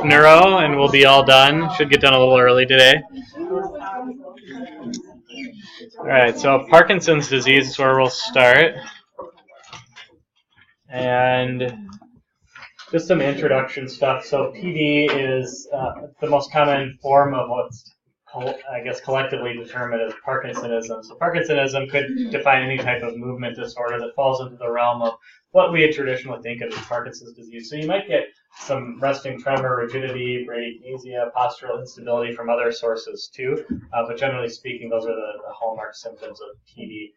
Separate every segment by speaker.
Speaker 1: neuro, and we'll be all done. Should get done a little early today. All right, so Parkinson's disease is where we'll start. And just some introduction stuff. So PD is the most common form of what's, I guess, collectively determined as Parkinsonism. So Parkinsonism could define any type of movement disorder that falls into the realm of what we traditionally think of as Parkinson's disease. So you might get some resting tremor, rigidity, bradykinesia, postural instability from other sources too. But generally speaking, those are the hallmark symptoms of PD.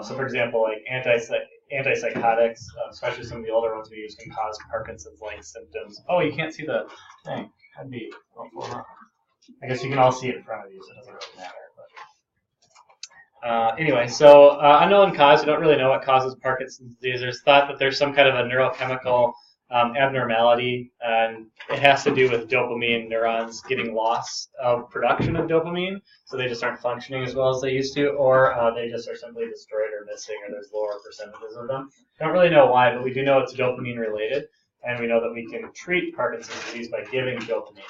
Speaker 1: So for example, like antipsychotics, especially some of the older ones we use, can cause Parkinson's-like symptoms. Oh, you can't see the thing. That'd be helpful. I guess you can all see it in front of you, so it doesn't really matter. But anyway, so unknown cause. We don't really know what causes Parkinson's disease. There's thought that there's some kind of a neurochemical abnormality, and it has to do with dopamine neurons getting lost of production of dopamine, so they just aren't functioning as well as they used to, or they just are simply destroyed or missing, or there's lower percentages of them. Don't really know why, but we do know it's dopamine related, and we know that we can treat Parkinson's disease by giving dopamine.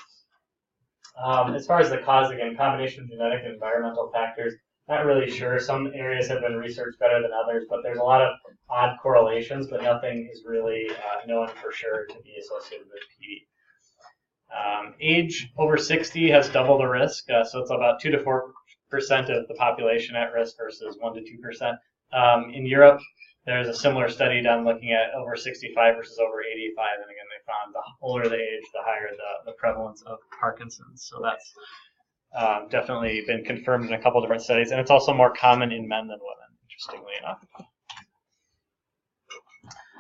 Speaker 1: As far as the cause, again, combination of genetic and environmental factors, not really sure. Some areas have been researched better than others, but there's a lot of odd correlations, but nothing is really known for sure to be associated with PD. Age over 60 has double the risk, so it's about 2 to 4% of the population at risk versus 1 to 2%. In Europe, there's a similar study done looking at over 65 versus over 85, and again, they found the older the age, the higher the prevalence of Parkinson's. So that's definitely been confirmed in a couple different studies, and it's also more common in men than women, interestingly enough.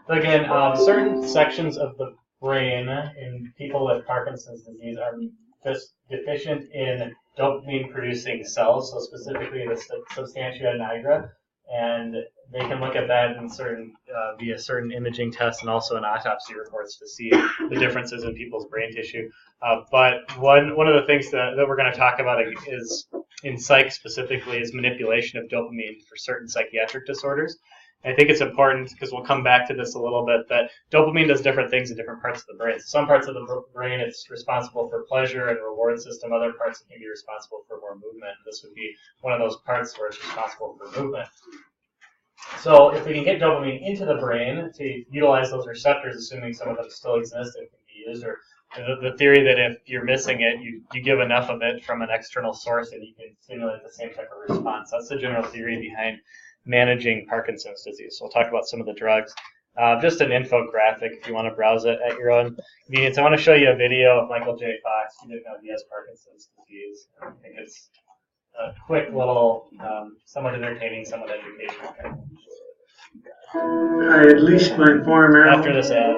Speaker 1: So again, certain sections of the brain in people with Parkinson's disease are just deficient in dopamine-producing cells, so specifically the substantia nigra, and they can look at that in certain via certain imaging tests and also in autopsy reports to see the differences in people's brain tissue. But one of the things that we're going to talk about is in psych specifically is manipulation of dopamine for certain psychiatric disorders. And I think it's important, because we'll come back to this a little bit, that dopamine does different things in different parts of the brain. Some parts of the brain it's responsible for pleasure and reward system. Other parts it can be responsible for more movement. This would be one of those parts where it's responsible for movement. So if we can get dopamine into the brain to utilize those receptors, assuming some of them still exist and can be used, or the theory that if you're missing it, you give enough of it from an external source and you can stimulate the same type of response. That's the general theory behind managing Parkinson's disease. So we'll talk about some of the drugs. Just an infographic if you want to browse it at your own convenience. I want to show you a video of Michael J. Fox. He didn't know he has Parkinson's disease. I think it's a quick little, somewhat entertaining, somewhat educational.
Speaker 2: I at least my form out.
Speaker 1: After this ad.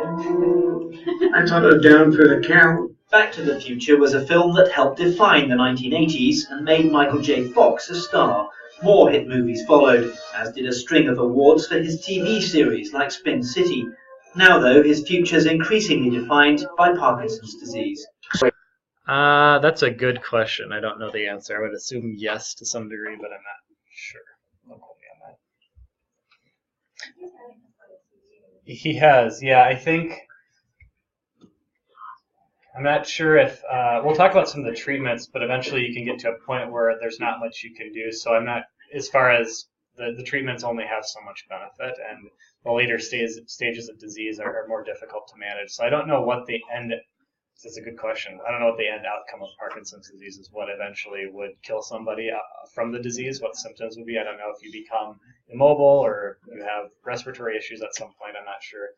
Speaker 2: I thought it down for the count.
Speaker 3: Back to the Future was a film that helped define the 1980s and made Michael J. Fox a star. More hit movies followed, as did a string of awards for his TV series like Spin City. Now, though, his future's increasingly defined by Parkinson's disease.
Speaker 1: That's a good question. I don't know the answer. I would assume yes to some degree, but I'm not sure. Don't quote me on that. He has, yeah. I think, I'm not sure if, we'll talk about some of the treatments, but eventually you can get to a point where there's not much you can do. So I'm not, as far as the treatments only have so much benefit, and the later stages of disease are more difficult to manage. So I don't know what the end, that's a good question. I don't know what the end outcome of Parkinson's disease is, what eventually would kill somebody from the disease, what symptoms would be. I don't know if you become immobile or you have respiratory issues at some point. I'm not sure.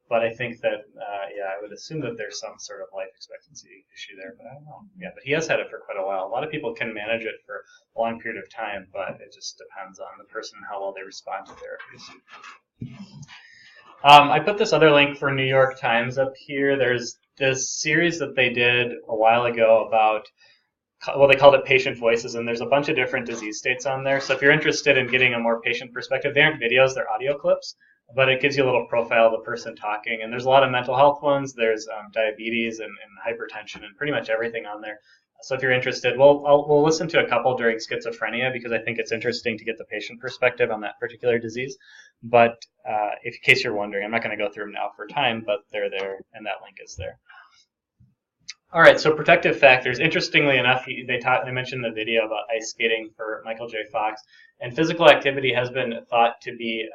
Speaker 1: But I think that, I would assume that there's some sort of life expectancy issue there, but I don't know. Yeah, but he has had it for quite a while. A lot of people can manage it for a long period of time, but it just depends on the person and how well they respond to therapies. I put this other link for New York Times up here. There's this series that they did a while ago about, well, they called it Patient Voices, and there's a bunch of different disease states on there. So if you're interested in getting a more patient perspective, they aren't videos, they're audio clips, but it gives you a little profile of the person talking. And there's a lot of mental health ones. There's diabetes and hypertension and pretty much everything on there. So if you're interested, we'll listen to a couple during schizophrenia, because I think it's interesting to get the patient perspective on that particular disease. But in case you're wondering, I'm not going to go through them now for time, but they're there, and that link is there. All right, so protective factors. Interestingly enough, they mentioned the video about ice skating for Michael J. Fox, and physical activity has been thought to be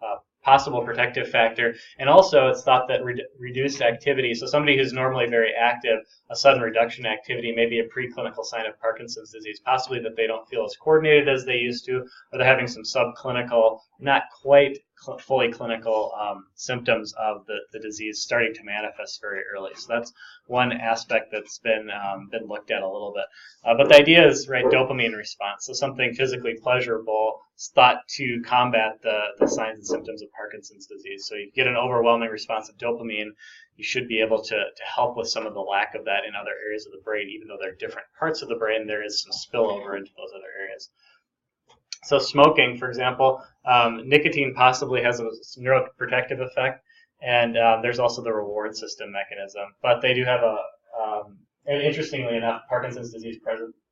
Speaker 1: a possible protective factor, and also it's thought that reduced activity. So somebody who's normally very active, a sudden reduction in activity may be a preclinical sign of Parkinson's disease, possibly that they don't feel as coordinated as they used to, or they're having some subclinical, not quite fully clinical symptoms of the disease starting to manifest very early. So that's one aspect that's been looked at a little bit. But the idea is, right, dopamine response. So something physically pleasurable is thought to combat the signs and symptoms of Parkinson's disease. So you get an overwhelming response of dopamine, you should be able to help with some of the lack of that in other areas of the brain. Even though they're different parts of the brain, there is some spillover into those other areas. So smoking, for example, nicotine possibly has a neuroprotective effect, and there's also the reward system mechanism. But they do have and interestingly enough, Parkinson's disease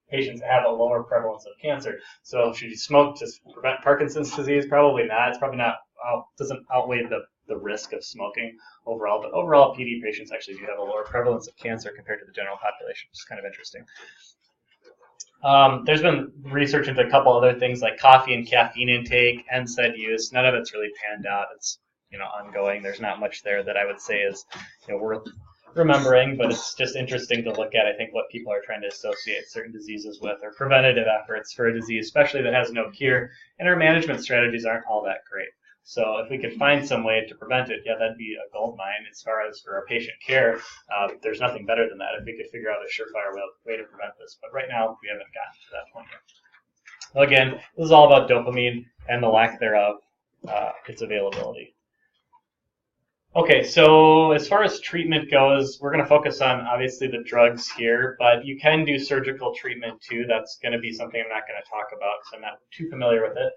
Speaker 1: patients have a lower prevalence of cancer. So should you smoke to prevent Parkinson's disease? Probably not. It's probably not, doesn't outweigh the risk of smoking overall. But overall, PD patients actually do have a lower prevalence of cancer compared to the general population, which is kind of interesting. There's been research into a couple other things like coffee and caffeine intake, NSAID use. None of it's really panned out. It's ongoing. There's not much there that I would say is worth remembering, but it's just interesting to look at. I think what people are trying to associate certain diseases with, or preventative efforts for a disease, especially that has no cure, and our management strategies aren't all that great. So if we could find some way to prevent it, yeah, that'd be a gold mine. As far as for our patient care, there's nothing better than that if we could figure out a surefire way to prevent this. But right now, we haven't gotten to that point yet. Well, again, this is all about dopamine and the lack thereof, its availability. Okay, so as far as treatment goes, we're going to focus on, obviously, the drugs here, but you can do surgical treatment too. That's going to be something I'm not going to talk about because I'm not too familiar with it.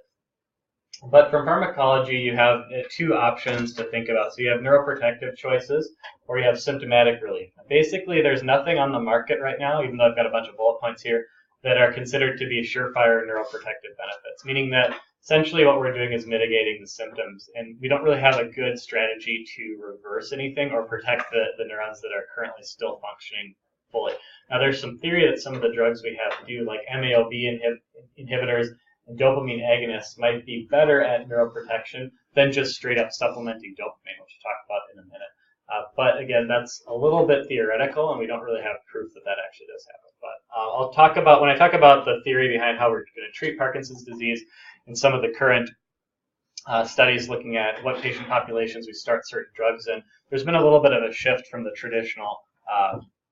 Speaker 1: But from pharmacology, you have two options to think about. So you have neuroprotective choices, or you have symptomatic relief. Basically, there's nothing on the market right now, even though I've got a bunch of bullet points here, that are considered to be surefire neuroprotective benefits, meaning that essentially what we're doing is mitigating the symptoms, and we don't really have a good strategy to reverse anything or protect the neurons that are currently still functioning fully. Now, there's some theory that some of the drugs we have do, like MAO-B inhibitors, and dopamine agonists might be better at neuroprotection than just straight up supplementing dopamine, which we'll talk about in a minute. But again, that's a little bit theoretical, and we don't really have proof that that actually does happen. But when I talk about the theory behind how we're going to treat Parkinson's disease and some of the current studies looking at what patient populations we start certain drugs in, there's been a little bit of a shift from the traditional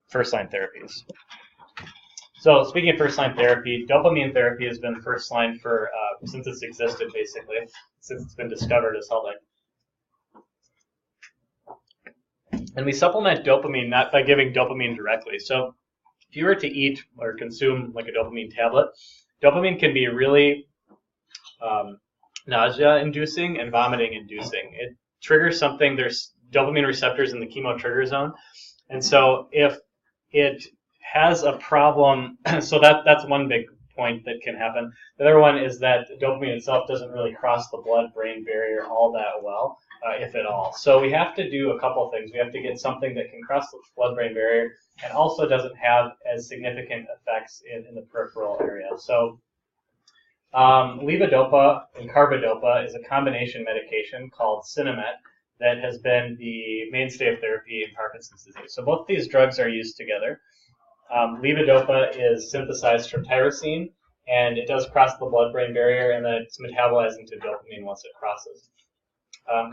Speaker 1: first-line therapies. So speaking of first-line therapy, dopamine therapy has been first-line for since it's existed, basically, since it's been discovered as health. And we supplement dopamine not by giving dopamine directly. So if you were to eat or consume like a dopamine tablet, dopamine can be really nausea-inducing and vomiting-inducing. It triggers something. There's dopamine receptors in the chemotrigger zone, and so if it has a problem, so that's one big point that can happen. The other one is that dopamine itself doesn't really cross the blood-brain barrier all that well, if at all. So we have to do a couple things. We have to get something that can cross the blood-brain barrier and also doesn't have as significant effects in the peripheral area. So levodopa and carbidopa is a combination medication called Sinemet that has been the mainstay of therapy in Parkinson's disease. So both these drugs are used together. Levodopa is synthesized from tyrosine, and it does cross the blood-brain barrier, and then it's metabolized into dopamine once it crosses.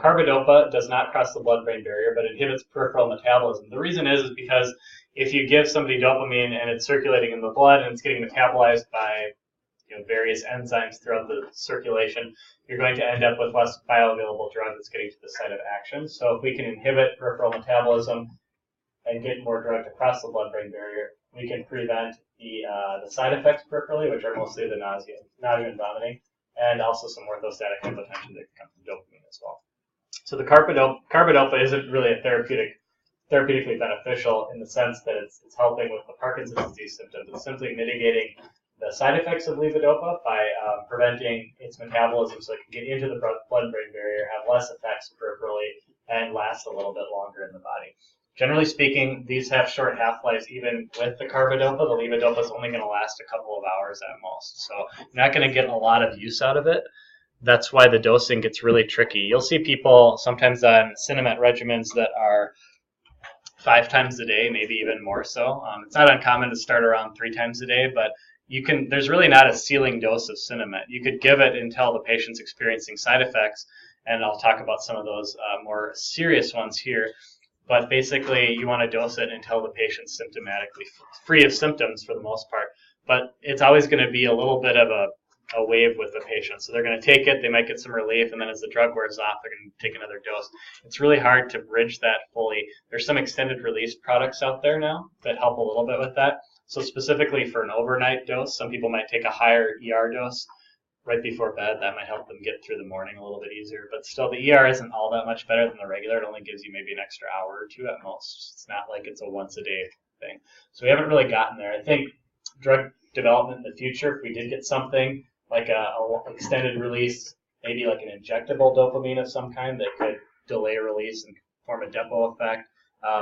Speaker 1: Carbidopa does not cross the blood-brain barrier, but inhibits peripheral metabolism. The reason is because if you give somebody dopamine and it's circulating in the blood and it's getting metabolized by various enzymes throughout the circulation, you're going to end up with less bioavailable drug that's getting to the site of action. So if we can inhibit peripheral metabolism and get more drug to cross the blood-brain barrier, we can prevent the side effects peripherally, which are mostly the nausea and vomiting, and also some orthostatic hypotension that can come from dopamine as well. So the carbidopa isn't really a therapeutically beneficial in the sense that it's helping with the Parkinson's disease symptoms. It's simply mitigating the side effects of levodopa by preventing its metabolism so it can get into the blood-brain barrier, have less effects peripherally, and last a little bit longer in the body. Generally speaking, these have short half-lives even with the carbidopa. The levodopa is only going to last a couple of hours at most. So you're not going to get a lot of use out of it. That's why the dosing gets really tricky. You'll see people sometimes on Sinemet regimens that are 5 times a day, maybe even more so. It's not uncommon to start around 3 times a day, but there's really not a ceiling dose of Sinemet. You could give it until the patient's experiencing side effects, and I'll talk about some of those more serious ones here. But basically, you want to dose it until the patient's symptomatically free of symptoms for the most part. But it's always going to be a little bit of a wave with the patient. So they're going to take it, they might get some relief, and then as the drug wears off, they're going to take another dose. It's really hard to bridge that fully. There's some extended release products out there now that help a little bit with that. So specifically for an overnight dose, some people might take a higher ER dose right before bed. That might help them get through the morning a little bit easier. But still, the ER isn't all that much better than the regular. It only gives you maybe an extra hour or 2 at most. It's not like it's a once-a-day thing. So we haven't really gotten there. I think drug development in the future, if we did get something like a extended release, maybe like an injectable dopamine of some kind that could delay release and form a depot effect,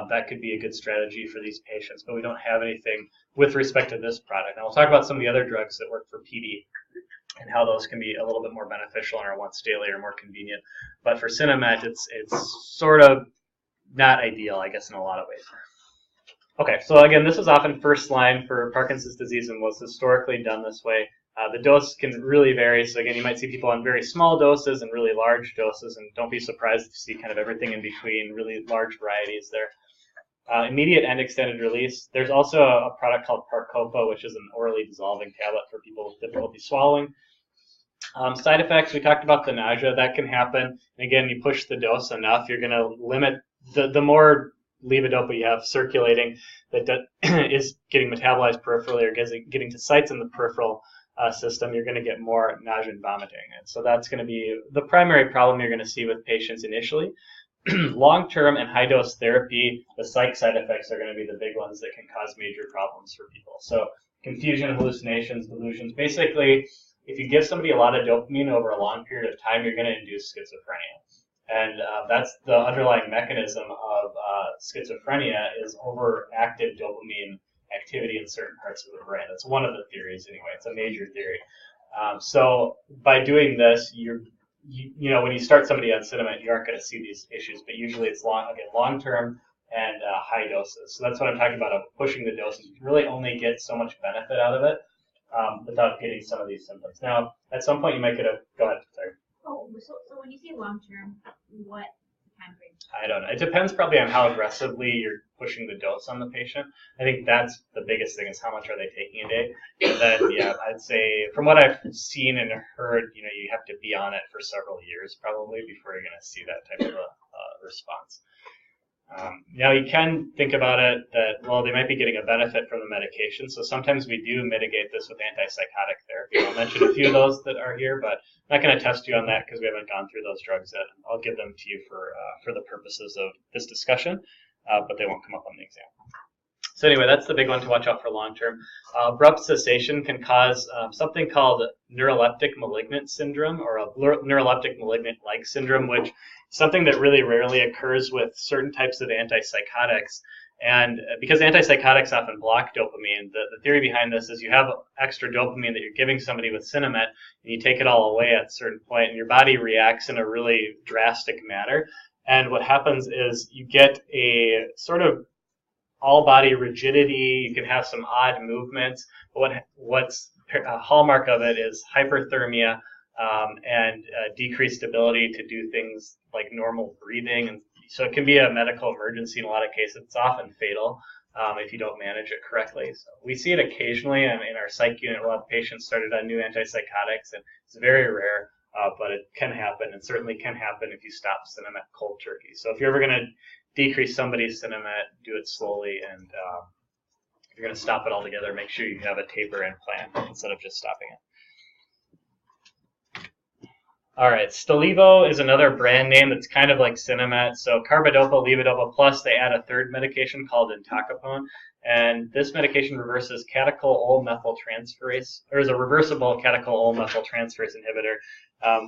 Speaker 1: that could be a good strategy for these patients. But we don't have anything with respect to this product. Now we'll talk about some of the other drugs that work for PD and how those can be a little bit more beneficial and are once daily or more convenient. But for Sinemet, it's sort of not ideal, I guess, in a lot of ways. Okay, so again, this is often first line for Parkinson's disease and was historically done this way. The dose can really vary. So again, you might see people on very small doses and really large doses, and don't be surprised to see kind of everything in between, really large varieties there. Immediate and extended release. There's also a product called Parkidopa, which is an orally dissolving tablet for people with difficulty swallowing. Side effects, we talked about the nausea. That can happen. And again, you push the dose enough, you're going to limit the more levodopa you have circulating that is getting metabolized peripherally or getting to sites in the peripheral system, you're going to get more nausea and vomiting. And so that's going to be the primary problem you're going to see with patients initially. Long-term and high-dose therapy, the psych side effects are going to be the big ones that can cause major problems for people. So confusion, hallucinations, delusions. Basically, if you give somebody a lot of dopamine over a long period of time, you're going to induce schizophrenia. And that's the underlying mechanism of schizophrenia is overactive dopamine activity in certain parts of the brain. That's one of the theories anyway. It's a major theory. So by doing this, you know, when you start somebody on Sinemet, you aren't going to see these issues, but usually it's long-term and high doses. So that's what I'm talking about, of pushing the doses. You can really only get so much benefit out of it without getting some of these symptoms. Now, at some point you might get go ahead, sorry.
Speaker 4: Oh, so when you say long-term, what time frame?
Speaker 1: I don't know. It depends probably on how aggressively you're pushing the dose on the patient. I think that's the biggest thing, is how much are they taking a day. And then, yeah, I'd say from what I've seen and heard, you know, you have to be on it for several years probably before you're going to see that type of a response. Now, you can think about it that, well, they might be getting a benefit from the medication. So sometimes we do mitigate this with antipsychotic therapy. I'll mention a few of those that are here, but I'm not going to test you on that because we haven't gone through those drugs yet. I'll give them to you for the purposes of this discussion, but they won't come up on the exam. So anyway, that's the big one to watch out for long-term. Abrupt cessation can cause something called neuroleptic malignant syndrome, or a neuroleptic malignant-like syndrome, which is something that really rarely occurs with certain types of antipsychotics. And because antipsychotics often block dopamine, the theory behind this is you have extra dopamine that you're giving somebody with Sinemet, and you take it all away at a certain point, and your body reacts in a really drastic manner. And what happens is you get a sort of all-body rigidity. You can have some odd movements. But what's a hallmark of it is hyperthermia and decreased ability to do things like normal breathing. And so it can be a medical emergency in a lot of cases. It's often fatal if you don't manage it correctly. So we see it occasionally in our psych unit. We'll have patients started on new antipsychotics, and it's very rare, but it can happen, and certainly can happen if you stop Sinemet cold turkey. So if you're ever going to decrease somebody's Sinemet, do it slowly, and if you're going to stop it altogether, make sure you have a taper and plan instead of just stopping it. All right, Stalevo is another brand name that's kind of like Sinemet. So Carbidopa, levodopa plus, they add a third medication called entacapone, and this medication reverses catechol methyltransferase, or is a reversible catechol methyltransferase inhibitor,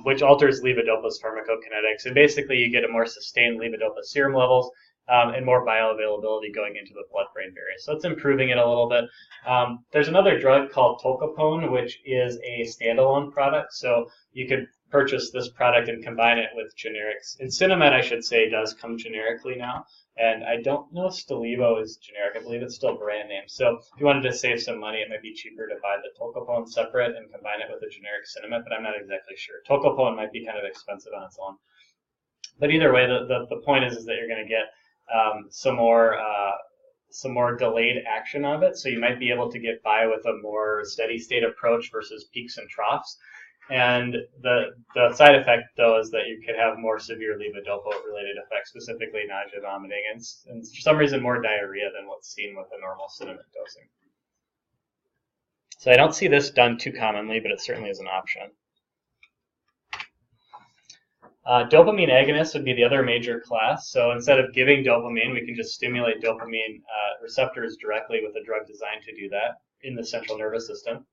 Speaker 1: which alters levodopa's pharmacokinetics. And basically, you get a more sustained levodopa serum levels and more bioavailability going into the blood-brain barrier. So it's improving it a little bit. There's another drug called tolcapone, which is a standalone product. So you could purchase this product and combine it with generics. And Sinemet, I should say, does come generically now. And I don't know if Stalevo is generic. I believe it's still brand name. So if you wanted to save some money, it might be cheaper to buy the tolcapone separate and combine it with a generic Sinemet, but I'm not exactly sure. Tolcapone might be kind of expensive on its own. But either way, the point is that you're going to get some more delayed action of it. So you might be able to get by with a more steady state approach versus peaks and troughs. And the side effect, though, is that you could have more severe levodopa-related effects, specifically nausea, vomiting, and for some reason more diarrhea than what's seen with a normal Sinemet dosing. So I don't see this done too commonly, but it certainly is an option. Dopamine agonists would be the other major class. So instead of giving dopamine, we can just stimulate dopamine receptors directly with a drug designed to do that in the central nervous system.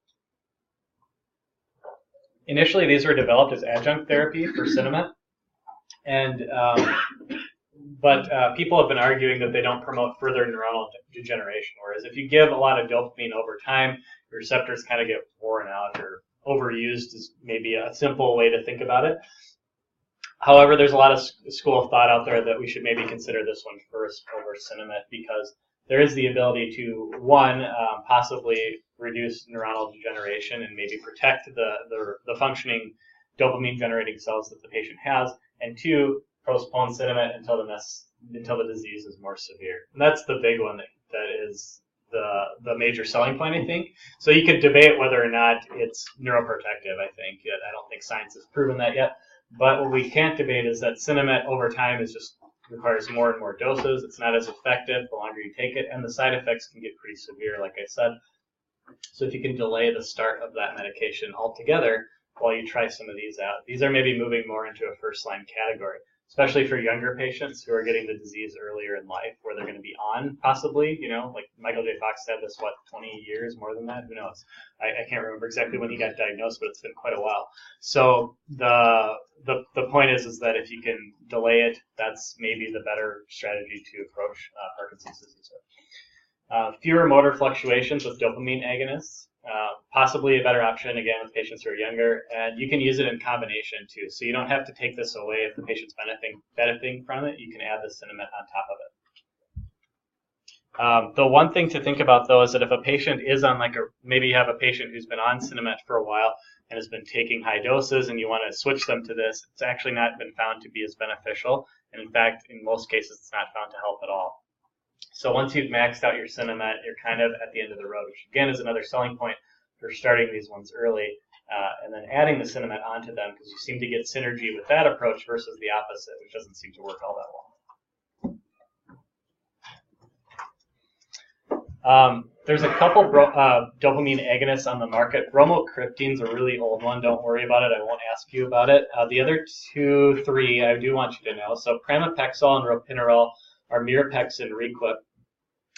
Speaker 1: Initially, these were developed as adjunct therapy for Sinemet, but people have been arguing that they don't promote further neuronal degeneration, whereas if you give a lot of dopamine over time, your receptors kind of get worn out or overused is maybe a simple way to think about it. However, there's a lot of school of thought out there that we should maybe consider this one first over Sinemet because there is the ability to, one, possibly reduce neuronal degeneration and maybe protect the functioning dopamine-generating cells that the patient has, and two, postpone Sinemet until the disease is more severe. And that's the big one that is the major selling point, I think. So you could debate whether or not it's neuroprotective, I think. I don't think science has proven that yet. But what we can't debate is that Sinemet over time requires more and more doses. It's not as effective the longer you take it, and the side effects can get pretty severe, like I said. So if you can delay the start of that medication altogether while you try some of these out, these are maybe moving more into a first-line category, especially for younger patients who are getting the disease earlier in life, where they're going to be on possibly, like Michael J. Fox had this, 20 years, more than that? Who knows? I can't remember exactly when he got diagnosed, but it's been quite a while. So the point is that if you can delay it, that's maybe the better strategy to approach Parkinson's disease. Fewer motor fluctuations with dopamine agonists. Possibly a better option, again, with patients who are younger, and you can use it in combination, too. So you don't have to take this away if the patient's benefiting from it. You can add the Sinemet on top of it. The one thing to think about, though, is that if a patient is on, maybe you have a patient who's been on Sinemet for a while and has been taking high doses and you want to switch them to this, it's actually not been found to be as beneficial. And in fact, in most cases, it's not found to help at all. So once you've maxed out your Sinemet, you're kind of at the end of the road, which again is another selling point for starting these ones early and then adding the Sinemet onto them because you seem to get synergy with that approach versus the opposite, which doesn't seem to work all that well. There's a couple dopamine agonists on the market. Bromocriptine's a really old one. Don't worry about it. I won't ask you about it. The other three, I do want you to know. So pramipexole and ropinirole are Mirapex and Requip.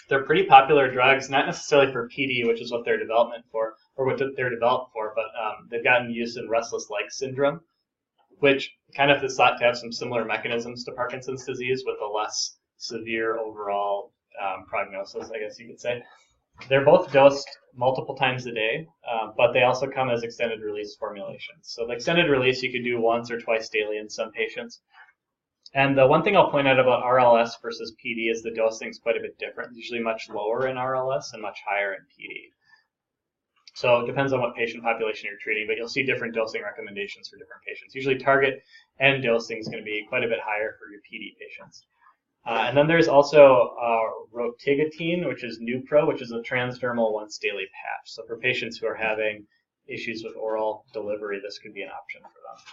Speaker 1: They're pretty popular drugs, not necessarily for PD, which is what they're developed for, but they've gotten used in restless leg syndrome, which kind of is thought to have some similar mechanisms to Parkinson's disease with a less severe overall prognosis, I guess you could say. They're both dosed multiple times a day, but they also come as extended release formulations. So the extended release you could do once or twice daily in some patients. And the one thing I'll point out about RLS versus PD is the dosing is quite a bit different. It's usually much lower in RLS and much higher in PD. So it depends on what patient population you're treating, but you'll see different dosing recommendations for different patients. Usually target end dosing is going to be quite a bit higher for your PD patients. And then there's also rotigotine, which is Nupro, which is a transdermal once daily patch. So for patients who are having issues with oral delivery, this could be an option for them.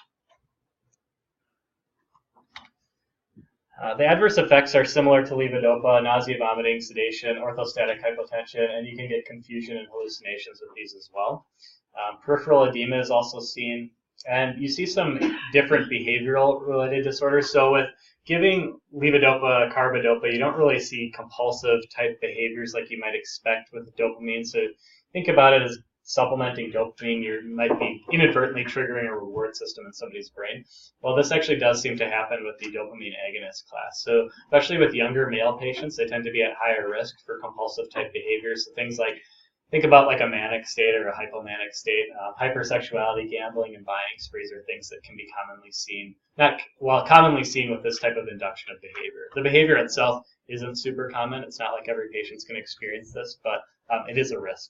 Speaker 1: The adverse effects are similar to levodopa: nausea, vomiting, sedation, orthostatic hypotension, and you can get confusion and hallucinations with these as well. Peripheral edema is also seen, and you see some different behavioral-related disorders. So with giving levodopa, carbidopa, you don't really see compulsive type behaviors like you might expect with dopamine. So think about it as supplementing dopamine, you might be inadvertently triggering a reward system in somebody's brain. Well, this actually does seem to happen with the dopamine agonist class. So especially with younger male patients, they tend to be at higher risk for compulsive type behaviors. So things like, think about like a manic state or a hypomanic state. Hypersexuality, gambling, and buying sprees are things that can be commonly seen, commonly seen with this type of induction of behavior. The behavior itself isn't super common. It's not like every patient's going to experience this, but it is a risk.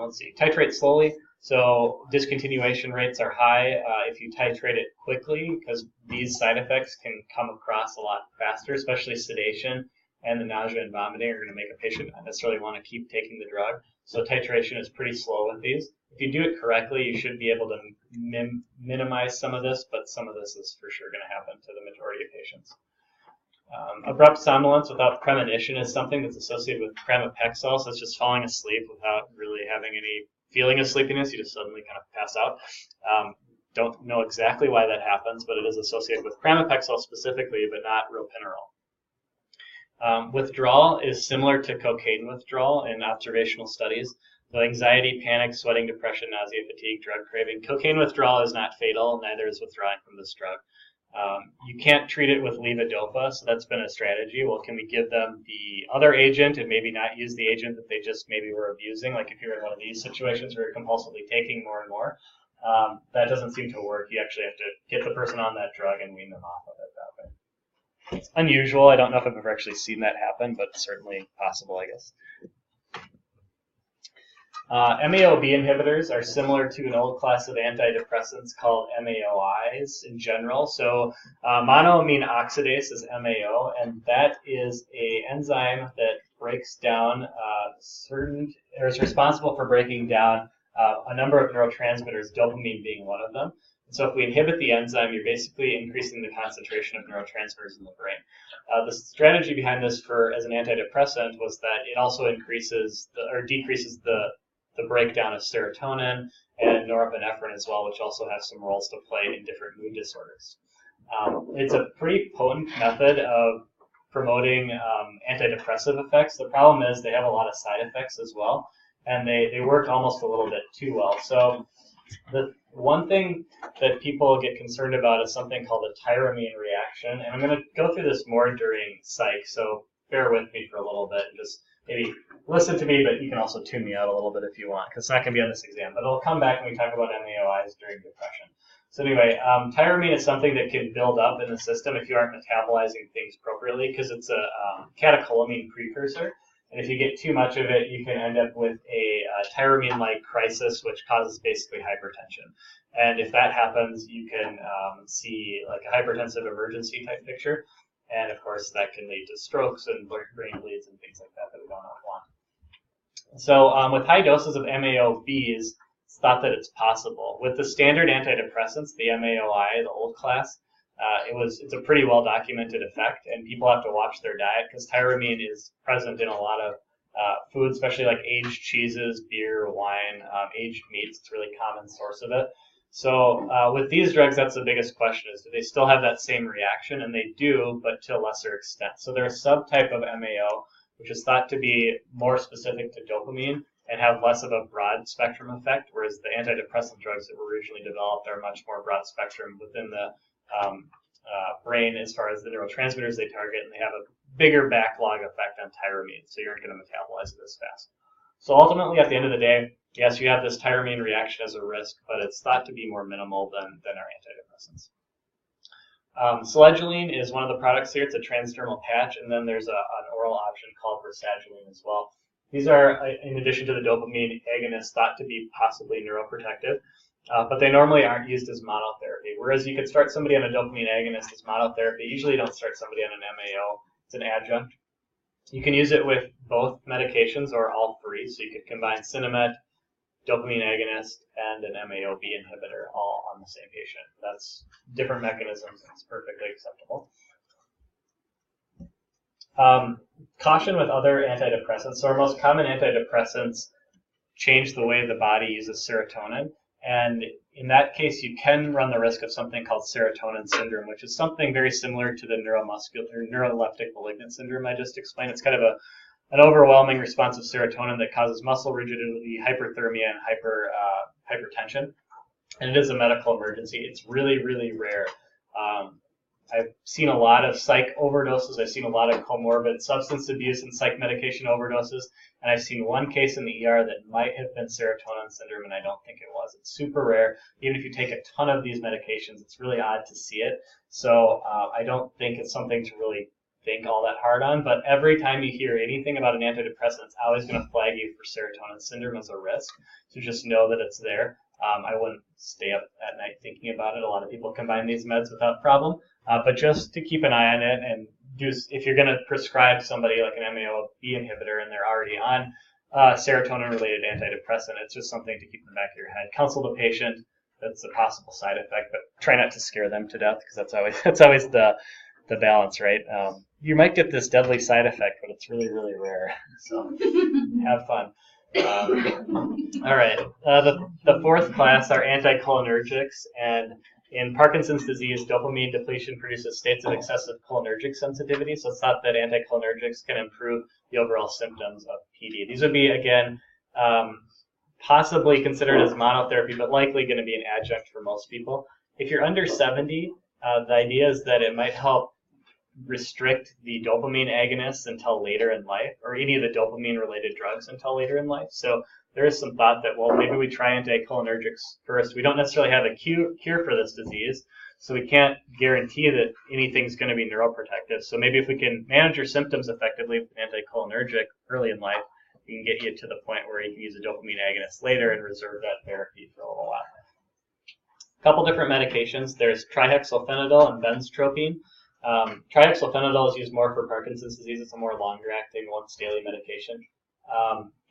Speaker 1: Let's see, titrate slowly. So discontinuation rates are high if you titrate it quickly, because these side effects can come across a lot faster, especially sedation and the nausea and vomiting are going to make a patient not necessarily want to keep taking the drug. So titration is pretty slow with these. If you do it correctly, you should be able to minimize some of this, but some of this is for sure going to happen to the majority of patients. Abrupt somnolence without premonition is something that's associated with pramipexole, so it's just falling asleep without really having any feeling of sleepiness. You just suddenly kind of pass out. Don't know exactly why that happens, but it is associated with pramipexole specifically, but not ropinirole. Withdrawal is similar to cocaine withdrawal in observational studies. So anxiety, panic, sweating, depression, nausea, fatigue, drug craving. Cocaine withdrawal is not fatal, neither is withdrawing from this drug. You can't treat it with levodopa, so that's been a strategy. Well, can we give them the other agent and maybe not use the agent that they just maybe were abusing? Like if you're in one of these situations where you're compulsively taking more and more, that doesn't seem to work. You actually have to get the person on that drug and wean them off of it that way. It's unusual. I don't know if I've ever actually seen that happen, but certainly possible, I guess. MAO-B inhibitors are similar to an old class of antidepressants called MAOIs in general. So monoamine oxidase is MAO, and that is an enzyme that breaks down is responsible for breaking down a number of neurotransmitters, dopamine being one of them. So if we inhibit the enzyme, you're basically increasing the concentration of neurotransmitters in the brain. The strategy behind this as an antidepressant was that it also decreases the breakdown of serotonin and norepinephrine as well, which also have some roles to play in different mood disorders. It's a pretty potent method of promoting antidepressive effects. The problem is they have a lot of side effects as well, and they work almost a little bit too well. So the one thing that people get concerned about is something called a tyramine reaction, and I'm going to go through this more during psych, so bear with me for a little bit and just maybe listen to me, but you can also tune me out a little bit if you want, because it's not going to be on this exam, but it'll come back when we talk about MAOIs during depression. So anyway, tyramine is something that can build up in the system if you aren't metabolizing things appropriately, because it's a catecholamine precursor. And if you get too much of it, you can end up with a tyramine-like crisis, which causes basically hypertension. And if that happens, you can see like a hypertensive emergency type picture. And of course, that can lead to strokes and brain bleeds and things like that we don't want. So with high doses of MAO-Bs, it's thought that it's possible. With the standard antidepressants, the MAOI, the old class, it's a pretty well documented effect, and people have to watch their diet because tyramine is present in a lot of foods, especially like aged cheeses, beer, wine, aged meats. It's a really common source of it. So with these drugs, that's the biggest question is, do they still have that same reaction? And they do, but to a lesser extent. So they're a subtype of MAO, which is thought to be more specific to dopamine and have less of a broad spectrum effect, whereas the antidepressant drugs that were originally developed are much more broad spectrum within the brain as far as the neurotransmitters they target, and they have a bigger backlog effect on tyramine, so you aren't going to metabolize it as fast. So ultimately, at the end of the day, yes, you have this tyramine reaction as a risk, but it's thought to be more minimal than our antidepressants. Selegiline is one of the products here. It's a transdermal patch, and then there's an oral option called Versagiline as well. These are, in addition to the dopamine agonists, thought to be possibly neuroprotective, but they normally aren't used as monotherapy. Whereas you could start somebody on a dopamine agonist as monotherapy. Usually you don't start somebody on an MAO. It's an adjunct. You can use it with both medications or all three. So you could combine Sinemet, dopamine agonist, and an MAO-B inhibitor all on the same patient. That's different mechanisms. It's perfectly acceptable. Caution with other antidepressants. So our most common antidepressants change the way the body uses serotonin. And in that case, you can run the risk of something called serotonin syndrome, which is something very similar to the neuroleptic malignant syndrome I just explained. It's kind of an overwhelming response of serotonin that causes muscle rigidity, hyperthermia, and hypertension. And it is a medical emergency. It's really, really rare. I've seen a lot of psych overdoses. I've seen a lot of comorbid substance abuse and psych medication overdoses. And I've seen one case in the ER that might have been serotonin syndrome, and I don't think it was. It's super rare. Even if you take a ton of these medications, it's really odd to see it. So I don't think it's something to really think all that hard on. But every time you hear anything about an antidepressant, it's always going to flag you for serotonin syndrome as a risk. So just know that it's there. I wouldn't stay up at night thinking about it. A lot of people combine these meds without problem. But just to keep an eye on it, and if you're going to prescribe somebody like an MAO-B inhibitor and they're already on serotonin-related antidepressant, it's just something to keep in the back of your head. Counsel the patient. That's a possible side effect, but try not to scare them to death, because that's always the balance, right? You might get this deadly side effect, but it's really, really rare. So have fun. All right. The fourth class are anticholinergics, and in Parkinson's disease, dopamine depletion produces states of excessive cholinergic sensitivity. So it's thought that anticholinergics can improve the overall symptoms of PD. These would be, again, possibly considered as monotherapy, but likely going to be an adjunct for most people. If you're under 70, the idea is that it might help restrict the dopamine agonists until later in life, or any of the dopamine-related drugs until later in life. So there is some thought that, well, maybe we try anticholinergics first. We don't necessarily have a cure for this disease, so we can't guarantee that anything's going to be neuroprotective. So maybe if we can manage your symptoms effectively with an anticholinergic early in life, we can get you to the point where you can use a dopamine agonist later and reserve that therapy for a little while. A couple different medications. There's trihexylphenidol and benztropine. Trihexylphenidol is used more for Parkinson's disease. It's a more longer-acting, once-daily medication.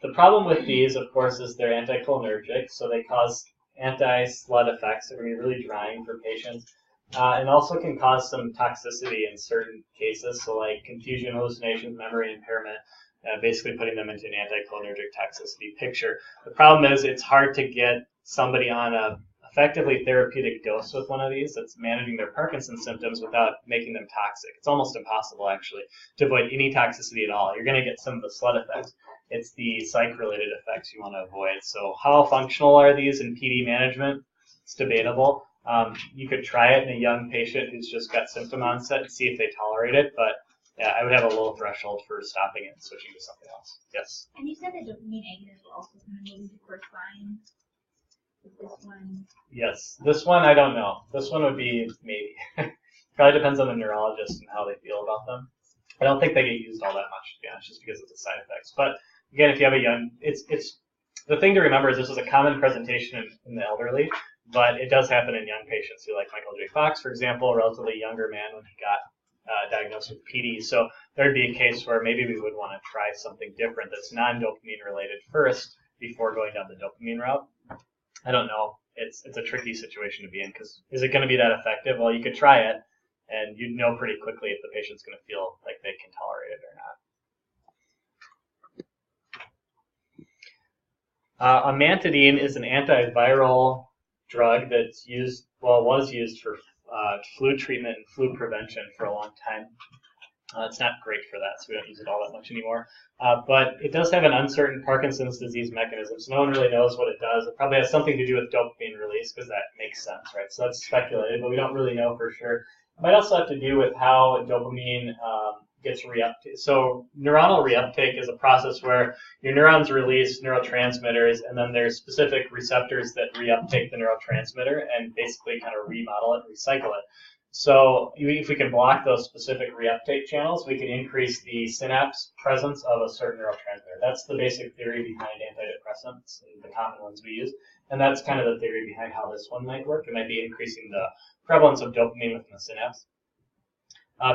Speaker 1: The problem with these, of course, is they're anticholinergic, so they cause anti-SLUT effects. They're going to be really drying for patients, and also can cause some toxicity in certain cases, so like confusion, hallucinations, memory impairment, basically putting them into an anticholinergic toxicity picture. The problem is it's hard to get somebody on a effectively therapeutic dose with one of these that's managing their Parkinson's symptoms without making them toxic. It's almost impossible, actually, to avoid any toxicity at all. You're going to get some of the SLUT effects. It's the psych-related effects you want to avoid. So how functional are these in PD management? It's debatable. You could try it in a young patient who's just got symptom onset and see if they tolerate it, but yeah, I would have a low threshold for stopping it and switching to something else. Yes?
Speaker 4: And you said that dopamine agonists will also kind of maybe correspond with this one.
Speaker 1: Yes. This one, I don't know. This one would be maybe. Probably depends on the neurologist and how they feel about them. I don't think they get used all that much, to be honest, just because of the side effects. But again, if you have a young, it's the thing to remember is this is a common presentation in the elderly, but it does happen in young patients who, like Michael J. Fox, for example, a relatively younger man when he got diagnosed with PD. So there'd be a case where maybe we would want to try something different that's non-dopamine related first before going down the dopamine route. I don't know. It's a tricky situation to be in, because is it going to be that effective? Well, you could try it, and you'd know pretty quickly if the patient's going to feel like they can tolerate it or not. Amantadine is an antiviral drug that's used, was used for flu treatment and flu prevention for a long time. It's not great for that, so we don't use it all that much anymore. But it does have an uncertain Parkinson's disease mechanism, so no one really knows what it does. It probably has something to do with dopamine release, because that makes sense, right? So that's speculated, but we don't really know for sure. It might also have to do with how dopamine gets reuptake. So neuronal reuptake is a process where your neurons release neurotransmitters, and then there's specific receptors that reuptake the neurotransmitter and basically kind of remodel it, recycle it. So if we can block those specific reuptake channels, we can increase the synapse presence of a certain neurotransmitter. That's the basic theory behind antidepressants, the common ones we use. And that's kind of the theory behind how this one might work. It might be increasing the prevalence of dopamine within the synapse.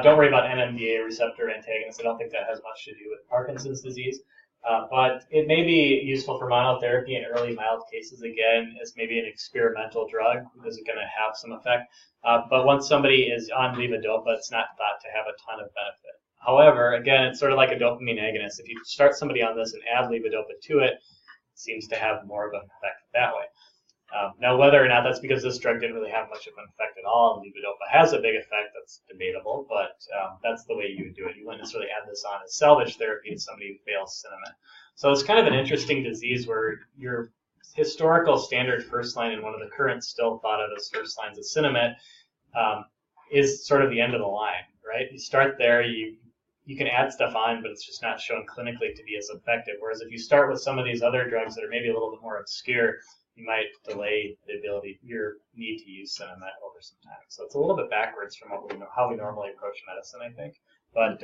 Speaker 1: Don't worry about NMDA receptor antagonists. I don't think that has much to do with Parkinson's disease. But it may be useful for monotherapy in early mild cases, again, as maybe an experimental drug, because it's going to have some effect. But once somebody is on levodopa, it's not thought to have a ton of benefit. However, again, it's sort of like a dopamine agonist. If you start somebody on this and add levodopa to it, it seems to have more of an effect that way. Now, whether or not that's because this drug didn't really have much of an effect at all, and levodopa has a big effect, that's debatable, but that's the way you would do it. You wouldn't necessarily add this on as salvage therapy to somebody who fails Sinemet. So it's kind of an interesting disease where your historical standard first line and one of the current still thought of as first lines of Sinemet is sort of the end of the line, right? You start there, you can add stuff on, but it's just not shown clinically to be as effective. Whereas if you start with some of these other drugs that are maybe a little bit more obscure, you might delay your need to use Sinemet over some time. So it's a little bit backwards from how we normally approach medicine, I think. But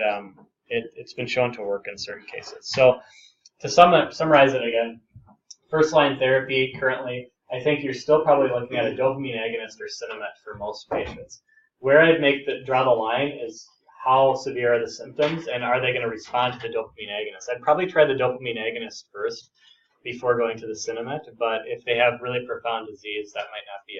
Speaker 1: it's been shown to work in certain cases. So to summarize it again, first line therapy currently, I think you're still probably looking at a dopamine agonist or Sinemet for most patients. Where I'd draw the line is how severe are the symptoms and are they going to respond to the dopamine agonist. I'd probably try the dopamine agonist first before going to the Sinemet, but if they have really profound disease, that might not be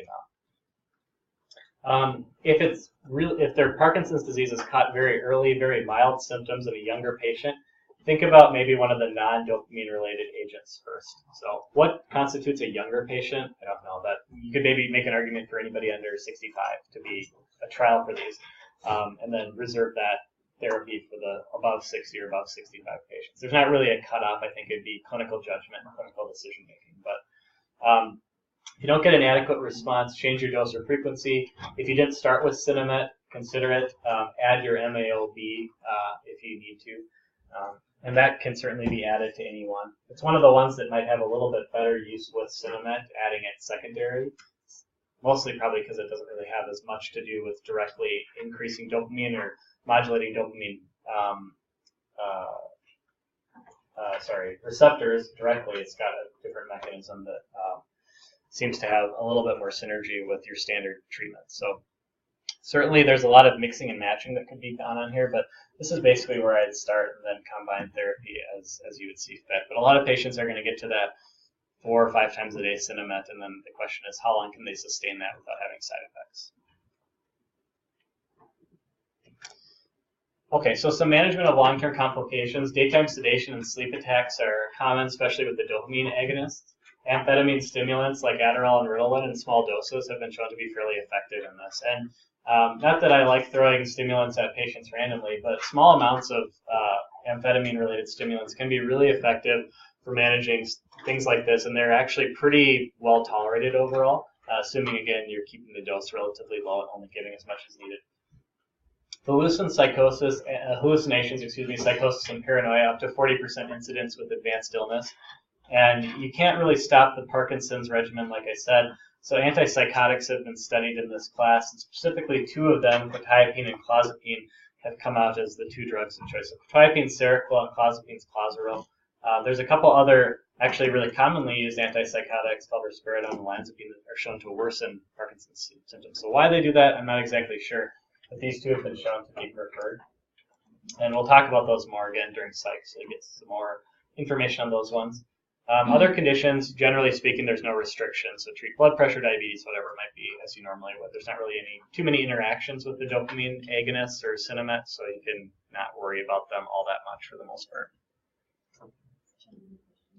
Speaker 1: enough. If their Parkinson's disease is caught very early, very mild symptoms in a younger patient, think about maybe one of the non-dopamine related agents first. So what constitutes a younger patient? I don't know. That you could maybe make an argument for anybody under 65 to be a trial for these, and then reserve that therapy for the above 60 or above 65 patients. There's not really a cutoff. I think it'd be clinical judgment and clinical decision making. But if you don't get an adequate response, change your dose or frequency. If you didn't start with Sinemet, consider it. Add your MAOB if you need to. And that can certainly be added to anyone. It's one of the ones that might have a little bit better use with Sinemet, adding it secondary. Mostly probably because it doesn't really have as much to do with directly increasing dopamine or modulating dopamine receptors directly. It's got a different mechanism that seems to have a little bit more synergy with your standard treatment. So certainly there's a lot of mixing and matching that could be done on here, but this is basically where I'd start and then combine therapy as you would see fit. But a lot of patients are going to get to that 4 or 5 times a day Sinemet, and then the question is how long can they sustain that without having side effects? Okay, so some management of long-term complications. Daytime sedation and sleep attacks are common, especially with the dopamine agonists. Amphetamine stimulants like Adderall and Ritalin in small doses have been shown to be fairly effective in this. And not that I like throwing stimulants at patients randomly, but small amounts of amphetamine-related stimulants can be really effective for managing things like this, and they're actually pretty well tolerated overall, assuming, again, you're keeping the dose relatively low and only giving as much as needed. Hallucinations, psychosis, and paranoia, up to 40% incidence with advanced illness. And you can't really stop the Parkinson's regimen, like I said. So antipsychotics have been studied in this class, and specifically 2 of them, quetiapine and clozapine, have come out as the 2 drugs of choice. So quetiapine's Seroquel and clozapine's Clozaril. There's a couple other actually really commonly used antipsychotics called risperidone and olanzapine that are shown to worsen Parkinson's symptoms. So why they do that, I'm not exactly sure, but these 2 have been shown to be preferred. And we'll talk about those more again during psych, so you get some more information on those ones. Other conditions, generally speaking, there's no restrictions. So treat blood pressure, diabetes, whatever it might be, as you normally would. There's not really too many interactions with the dopamine agonists or Sinemet, so you can not worry about them all that much for the most part.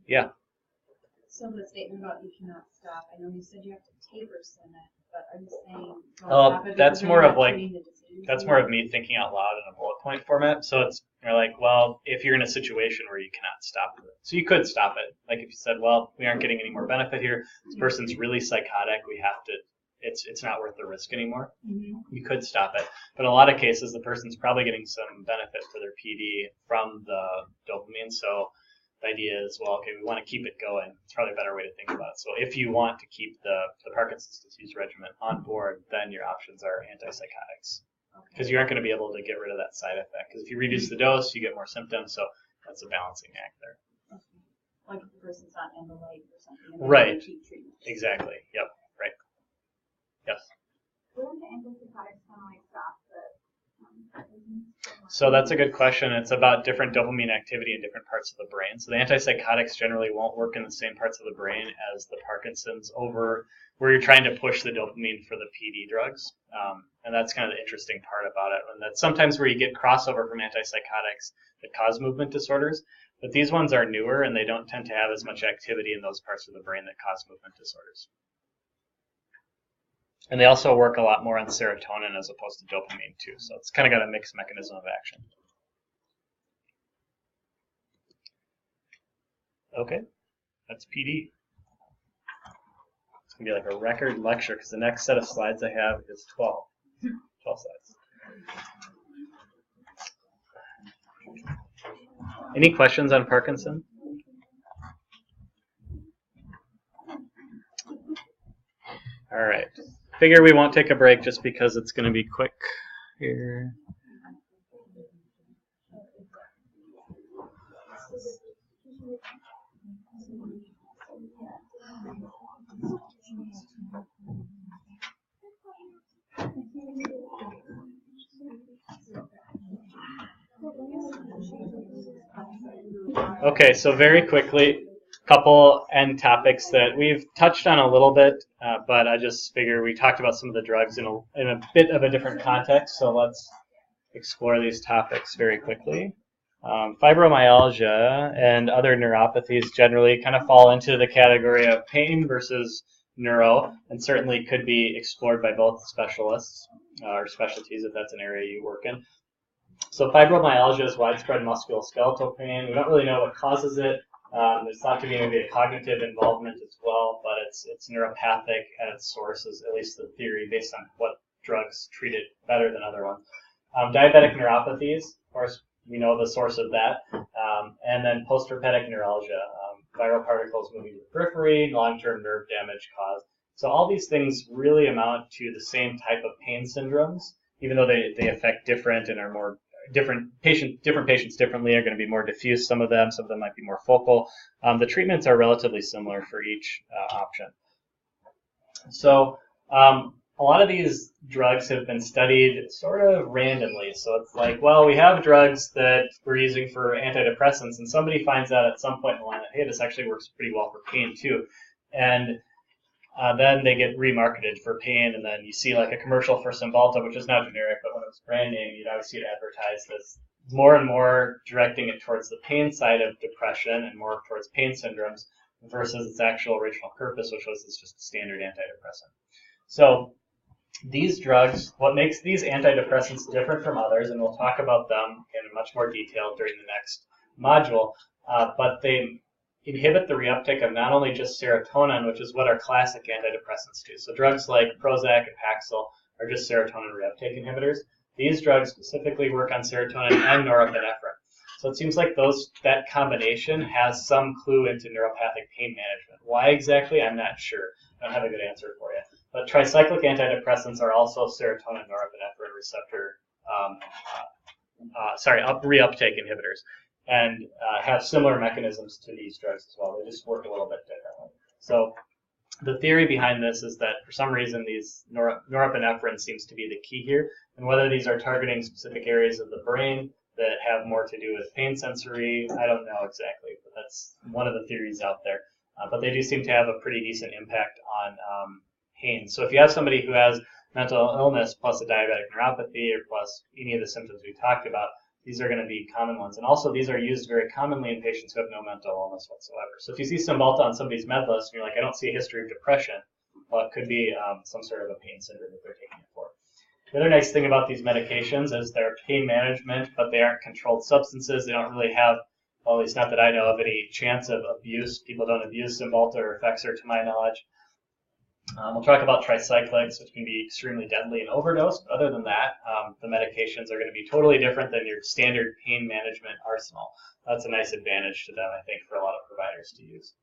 Speaker 1: Yeah.
Speaker 4: So the statement about you cannot stop, I know you said you have to taper Sinemet, but are you saying don't stop it
Speaker 1: that's
Speaker 4: because
Speaker 1: more
Speaker 4: you're
Speaker 1: of
Speaker 4: not
Speaker 1: like
Speaker 4: treating the disease?
Speaker 1: that's more of me thinking out loud in a bullet point format. So it's like, well, if you're in a situation where you cannot stop it, so you could stop it. Like if you said, well, we aren't getting any more benefit here. This person's really psychotic. We have to. It's not worth the risk anymore.
Speaker 4: Mm-hmm.
Speaker 1: You could stop it, but in a lot of cases, the person's probably getting some benefit for their PD from the dopamine. So the idea is, well, okay, we want to keep it going. It's probably a better way to think about it. So if you want to keep the Parkinson's disease regimen on board, then your options are antipsychotics. Because you aren't going to be able to get rid of that side effect. Because if you reduce the dose, you get more symptoms. So that's a balancing act there.
Speaker 4: Okay. Like if the person's on Embolight or something.
Speaker 1: Right.
Speaker 4: Keep treatment.
Speaker 1: Exactly. Yep. Right. Yes.
Speaker 4: Wouldn't the antipsychotics kind of like stop the
Speaker 1: So that's a good question. It's about different dopamine activity in different parts of the brain. So the antipsychotics generally won't work in the same parts of the brain as the Parkinson's over where you're trying to push the dopamine for the PD drugs. And that's kind of the interesting part about it. And that's sometimes where you get crossover from antipsychotics that cause movement disorders. But these ones are newer and they don't tend to have as much activity in those parts of the brain that cause movement disorders. And they also work a lot more on serotonin as opposed to dopamine too. So it's kind of got a mixed mechanism of action. Okay, that's PD. It's going to be like a record lecture because the next set of slides I have is 12. 12 slides. Any questions on Parkinson? All right. Figure we won't take a break just because it's going to be quick here. Okay, so very quickly, couple end topics that we've touched on a little bit, but I just figure we talked about some of the drugs in a bit of a different context, so let's explore these topics very quickly. Fibromyalgia and other neuropathies generally kind of fall into the category of pain versus neuro, and certainly could be explored by both specialists or specialties if that's an area you work in. So fibromyalgia is widespread musculoskeletal pain. We don't really know what causes it. There's thought to be maybe a cognitive involvement as well, but it's neuropathic at its source, is at least the theory based on what drugs treat it better than other ones. Diabetic neuropathies, of course, we know the source of that, and then postherpetic neuralgia, viral particles moving to the periphery, long-term nerve damage caused. So all these things really amount to the same type of pain syndromes, even though they affect different and are more different patients differently, are going to be more diffuse. Some of them might be more focal. The treatments are relatively similar for each option. So a lot of these drugs have been studied sort of randomly. So it's like, well, we have drugs that we're using for antidepressants, and somebody finds out at some point in the line that, hey, this actually works pretty well for pain too. And then they get remarketed for pain, and then you see like a commercial for Cymbalta, which is now generic, but when it was brand name, you'd always see it advertised as more and more directing it towards the pain side of depression and more towards pain syndromes versus its actual original purpose, which was it's just a standard antidepressant. So these drugs, what makes these antidepressants different from others, and we'll talk about them in much more detail during the next module, but they inhibit the reuptake of not only just serotonin, which is what our classic antidepressants do. So drugs like Prozac and Paxil are just serotonin reuptake inhibitors. These drugs specifically work on serotonin and norepinephrine. So it seems like that combination has some clue into neuropathic pain management. Why exactly? I'm not sure. I don't have a good answer for you. But tricyclic antidepressants are also serotonin norepinephrine receptor, reuptake inhibitors, and have similar mechanisms to these drugs as well. They just work a little bit differently. So the theory behind this is that for some reason these norepinephrine seems to be the key here, and whether these are targeting specific areas of the brain that have more to do with pain sensory, I don't know exactly, but that's one of the theories out there. But they do seem to have a pretty decent impact on pain. So if you have somebody who has mental illness plus a diabetic neuropathy or plus any of the symptoms we talked about, these are going to be common ones. And also these are used very commonly in patients who have no mental illness whatsoever. So if you see Cymbalta on somebody's med list and you're like, I don't see a history of depression, well, it could be some sort of a pain syndrome that they're taking it for. The other nice thing about these medications is they're pain management, but they aren't controlled substances. They don't really have, well, at least not that I know of, any chance of abuse. People don't abuse Cymbalta or Effexor to my knowledge. We'll talk about tricyclics, which can be extremely deadly and overdose. But other than that, the medications are going to be totally different than your standard pain management arsenal. That's a nice advantage to them, I think, for a lot of providers to use.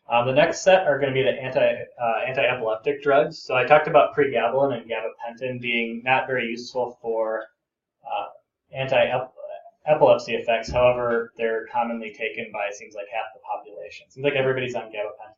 Speaker 1: The next set are going to be the anti-epileptic drugs. So I talked about pregabalin and gabapentin being not very useful for anti-epilepsy effects. However, they're commonly taken by, it seems like, half the population. It seems like everybody's on gabapentin.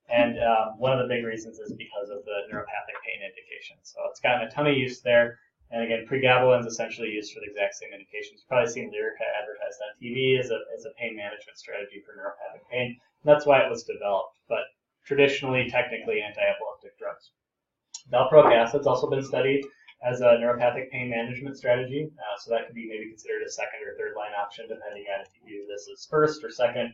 Speaker 1: And one of the big reasons is because of the neuropathic pain indication. So it's gotten a ton of use there. And again, pregabalin is essentially used for the exact same indications. You've probably seen Lyrica advertised on TV as a pain management strategy for neuropathic pain. And that's why it was developed. But traditionally, technically, anti-epileptic drugs. Valproic acid's also been studied as a neuropathic pain management strategy. So that could be maybe considered a second or third line option, depending on if you view this as first or second.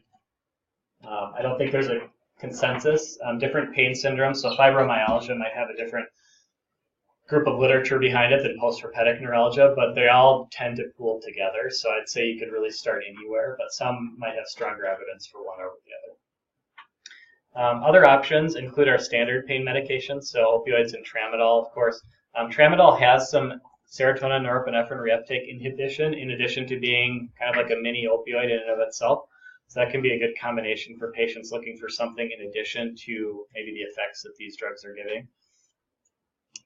Speaker 1: I don't think there's a consensus. Different pain syndromes, so fibromyalgia might have a different group of literature behind it than post-herpetic neuralgia, but they all tend to pool together. So I'd say you could really start anywhere, but some might have stronger evidence for one over the other. Other options include our standard pain medications, so opioids and tramadol, of course. Tramadol has some serotonin norepinephrine reuptake inhibition in addition to being kind of like a mini opioid in and of itself. So that can be a good combination for patients looking for something in addition to maybe the effects that these drugs are giving.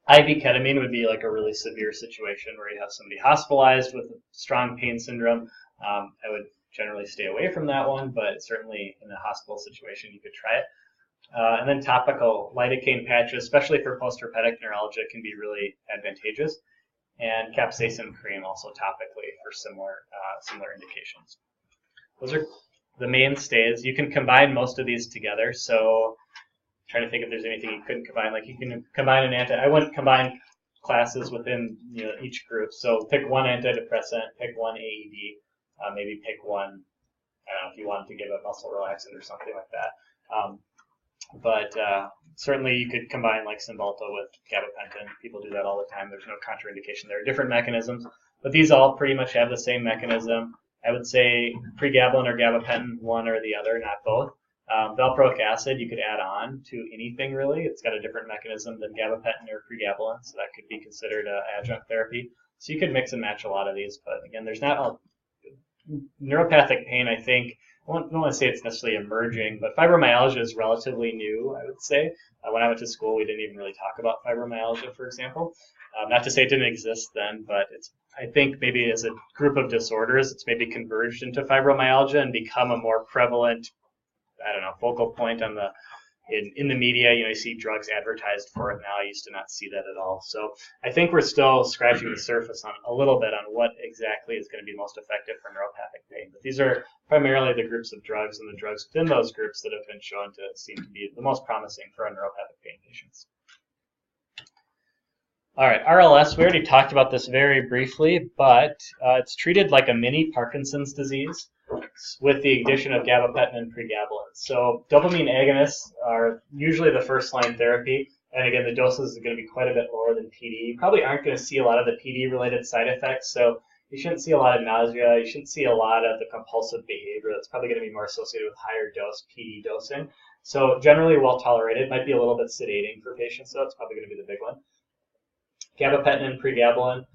Speaker 1: IV ketamine would be like a really severe situation where you have somebody hospitalized with strong pain syndrome. I would generally stay away from that one, but certainly in a hospital situation you could try it. And then topical lidocaine patches, especially for post-herpetic neuralgia, can be really advantageous. And capsaicin cream also topically for similar indications. Those are the mainstays. You can combine most of these together. So I'm trying to think if there's anything you couldn't combine. Like you can combine I wouldn't combine classes within each group. So pick one antidepressant, pick one AED, maybe pick one, I don't know if you wanted to give a muscle relaxant or something like that. But certainly you could combine like Cymbalta with gabapentin. People do that all the time. There's no contraindication. There are different mechanisms, but these all pretty much have the same mechanism. I would say pregabalin or gabapentin, one or the other, not both. Valproic acid you could add on to anything really. It's got a different mechanism than gabapentin or pregabalin, so that could be considered adjunct therapy. So you could mix and match a lot of these, but again, there's not a neuropathic pain, I think. I don't want to say it's necessarily emerging, but fibromyalgia is relatively new, I would say. When I went to school, we didn't even really talk about fibromyalgia, for example. Not to say it didn't exist then, but I think maybe as a group of disorders, it's maybe converged into fibromyalgia and become a more prevalent, I don't know, focal point on in the media. You see drugs advertised for it now. I used to not see that at all. So I think we're still scratching the surface on a little bit on what exactly is going to be most effective for neuropathic pain. But these are primarily the groups of drugs and the drugs within those groups that have been shown to seem to be the most promising for our neuropathic pain patients. All right, RLS, we already talked about this very briefly, but it's treated like a mini Parkinson's disease with the addition of gabapentin and pregabalin. So dopamine agonists are usually the first-line therapy, and again, the doses are going to be quite a bit lower than PD. You probably aren't going to see a lot of the PD-related side effects, so you shouldn't see a lot of nausea. You shouldn't see a lot of the compulsive behavior. That's probably going to be more associated with higher dose PD dosing. So generally well-tolerated. Might be a little bit sedating for patients, so that's probably going to be the big one. Gabapentin and pregabalin.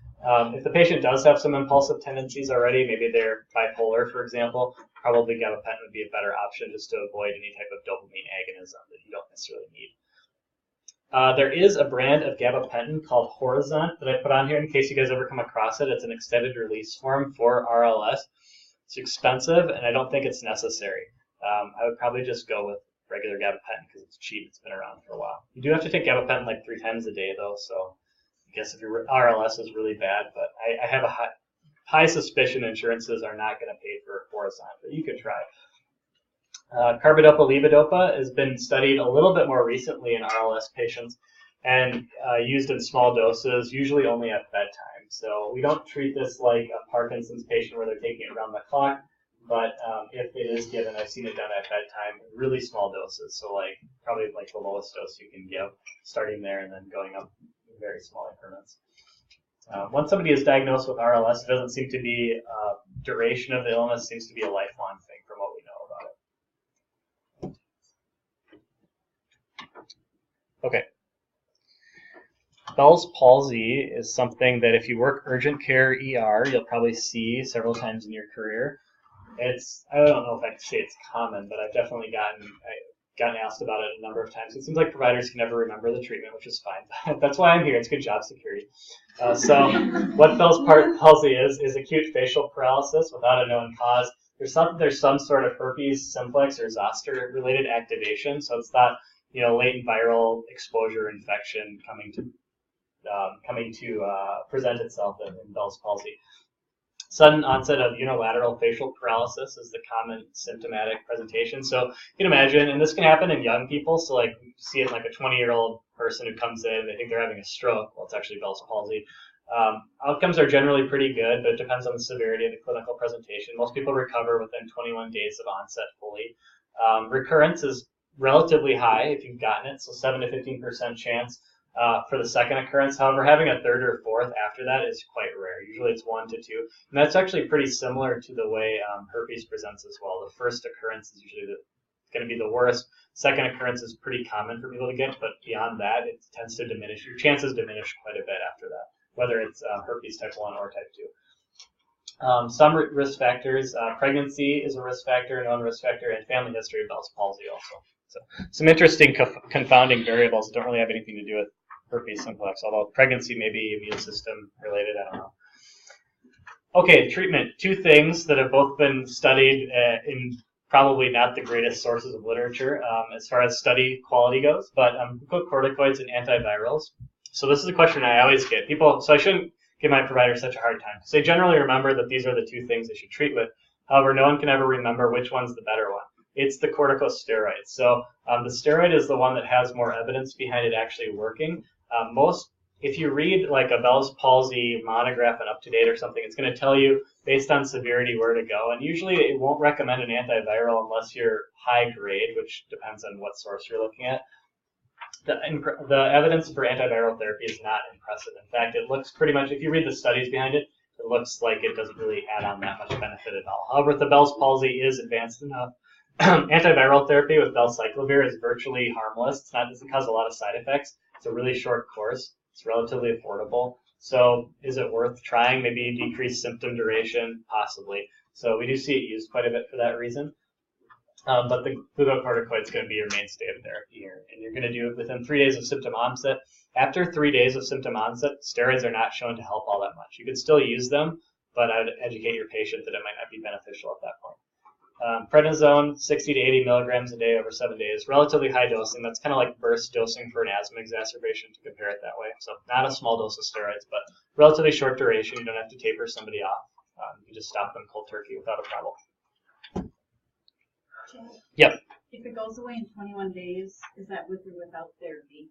Speaker 1: If the patient does have some impulsive tendencies already, maybe they're bipolar, for example, probably gabapentin would be a better option just to avoid any type of dopamine agonism that you don't necessarily need. There is a brand of gabapentin called Horizont that I put on here in case you guys ever come across it. It's an extended release form for RLS. It's expensive, and I don't think it's necessary. I would probably just go with regular gabapentin because it's cheap. It's been around for a while. You do have to take gabapentin like 3 times a day, though, so I guess if your RLS is really bad, but I have a high suspicion insurances are not going to pay for Horizont, but you could try. Carbidopa levodopa has been studied a little bit more recently in RLS patients and used in small doses, usually only at bedtime. So we don't treat this like a Parkinson's patient where they're taking it around the clock, but if it is given, I've seen it done at bedtime in really small doses, so probably like the lowest dose you can give, starting there and then going up very small increments. Once somebody is diagnosed with RLS, it doesn't seem to be duration of the illness, seems to be a lifelong thing from what we know about it. Okay. Bell's palsy is something that if you work urgent care ER, you'll probably see several times in your career. I don't know if I can say it's common, but I've definitely gotten asked about it a number of times. It seems like providers can never remember the treatment, which is fine. That's why I'm here. It's good job security. So what Bell's palsy is acute facial paralysis without a known cause. There's some sort of herpes simplex or zoster related activation. So it's not latent viral exposure infection coming to present itself in Bell's palsy. Sudden onset of unilateral facial paralysis is the common symptomatic presentation. So you can imagine, and this can happen in young people, so like you see it like a 20-year-old person who comes in, they think they're having a stroke. Well, it's actually Bell's palsy. Outcomes are generally pretty good, but it depends on the severity of the clinical presentation. Most people recover within 21 days of onset fully. Recurrence is relatively high if you've gotten it, so 7 to 15% chance. for the second occurrence. However, having a third or fourth after that is quite rare. Usually it's 1 to 2. And that's actually pretty similar to the way herpes presents as well. The first occurrence is usually going to be the worst. Second occurrence is pretty common for people to get, but beyond that, it tends to diminish. Your chances diminish quite a bit after that, whether it's herpes type 1 or type 2. Some risk factors, pregnancy is a risk factor, known risk factor, and family history of Bell's palsy also. So some interesting confounding variables that don't really have anything to do with herpes simplex, although pregnancy may be immune system related, I don't know. Okay, treatment. 2 things that have both been studied in probably not the greatest sources of literature as far as study quality goes, but glucocorticoids and antivirals. So this is a question I always get. People, so I shouldn't give my provider such a hard time, because they generally remember that these are the 2 things they should treat with. However, no one can ever remember which one's the better one. It's the corticosteroid. So the steroid is the one that has more evidence behind it actually working. If you read like a Bell's palsy monograph and UpToDate or something, it's going to tell you based on severity where to go. And usually it won't recommend an antiviral unless you're high grade, which depends on what source you're looking at. The evidence for antiviral therapy is not impressive. In fact, it looks pretty much, if you read the studies behind it, it looks like it doesn't really add on that much benefit at all. However, if the Bell's palsy is advanced enough, antiviral therapy with valcyclovir is virtually harmless. It doesn't cause a lot of side effects. It's a really short course. It's relatively affordable. So is it worth trying? Maybe decrease symptom duration? Possibly. So we do see it used quite a bit for that reason. But the glucocorticoid is going to be your mainstay of therapy here. And you're going to do it within 3 days of symptom onset. After 3 days of symptom onset, steroids are not shown to help all that much. You could still use them, but I would educate your patient that it might not be beneficial at that point. Prednisone, 60 to 80 milligrams a day over 7 days. Relatively high dosing. That's kind of like burst dosing for an asthma exacerbation, to compare it that way. So not a small dose of steroids, but relatively short duration. You don't have to taper somebody off. You just stop them cold turkey without a problem. Yep.
Speaker 4: If it goes away in 21 days, is that with or without therapy?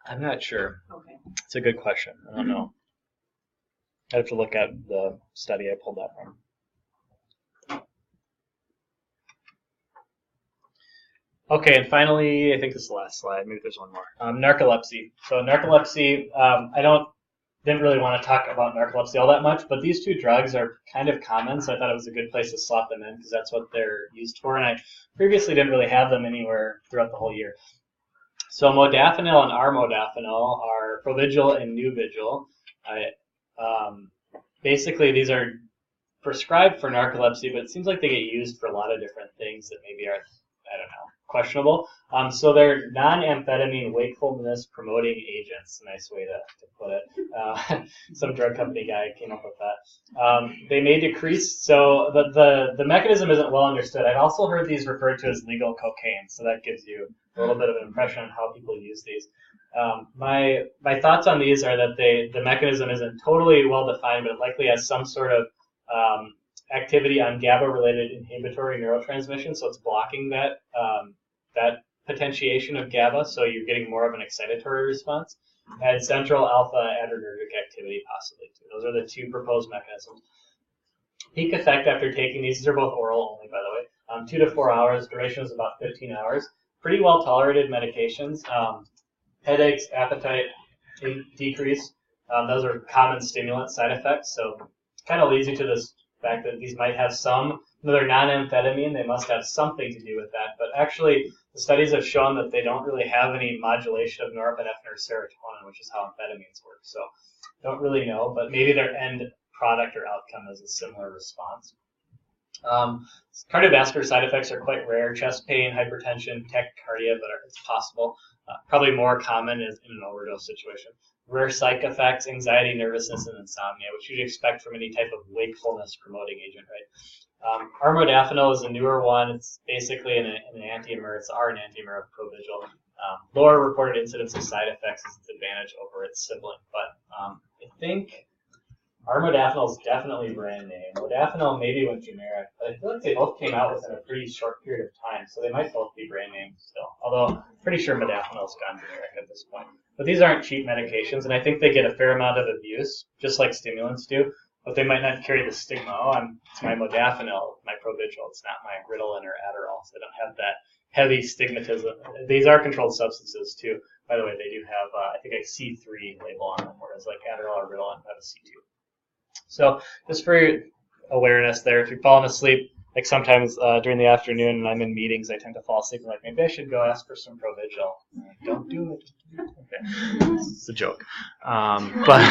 Speaker 1: I'm not sure.
Speaker 4: Okay.
Speaker 1: It's a good question. I don't know. I have to look at the study I pulled that from. Okay, and finally, I think this is the last slide. Maybe there's one more. Narcolepsy. So narcolepsy, didn't really want to talk about narcolepsy all that much, but these 2 drugs are kind of common, so I thought it was a good place to slot them in because that's what they're used for, and I previously didn't really have them anywhere throughout the whole year. So modafinil and armodafinil are Provigil and Nuvigil. Basically, these are prescribed for narcolepsy, but it seems like they get used for a lot of different things that maybe are, I don't know, questionable. So they're non-amphetamine wakefulness promoting agents. Nice way to put it. Some drug company guy came up with that. They may decrease. So the mechanism isn't well understood. I've also heard these referred to as legal cocaine. So that gives you a little bit of an impression on how people use these. My thoughts on these are that the mechanism isn't totally well defined, but it likely has some sort of activity on GABA-related inhibitory neurotransmission, so it's blocking that potentiation of GABA, so you're getting more of an excitatory response, and central alpha adrenergic activity possibly too. Those are the 2 proposed mechanisms. Peak effect after taking these are both oral only, by the way. 2 to 4 hours. Duration is about 15 hours. Pretty well tolerated medications. Headaches, appetite decrease. Those are common stimulant side effects, so it kind of leads you to this fact that these might have some, they're non-amphetamine, they must have something to do with that, but actually the studies have shown that they don't really have any modulation of norepinephrine or serotonin, which is how amphetamines work. So don't really know, but maybe their end product or outcome is a similar response. Cardiovascular side effects are quite rare. Chest pain, hypertension, tachycardia, but it's possible. Probably more common is in an overdose situation. Rare psych effects, anxiety, nervousness, and insomnia, which you'd expect from any type of wakefulness promoting agent, right? Armodafinil is a newer one. It's basically an antiamer. It's an antiamer of Provigil. Lower reported incidence of side effects is its advantage over its sibling, but I think armodafinil is definitely brand name. Modafinil maybe went generic, but I feel like they both came out within a pretty short period of time, so they might both be brand names still. Although I'm pretty sure modafinil's gone generic at this point. But these aren't cheap medications, and I think they get a fair amount of abuse, just like stimulants do. But they might not carry the stigma. Oh, it's my modafinil, my Provigil. It's not my Ritalin or Adderall. So they don't have that heavy stigmatism. These are controlled substances too. By the way, they do have, I think, a C3 label on them, whereas like Adderall or Ritalin have a C2. So just for your awareness there, if you're falling asleep, like sometimes during the afternoon and I'm in meetings, I tend to fall asleep and like, maybe I should go ask for some Provigil. Don't do it. Okay. It's a joke. But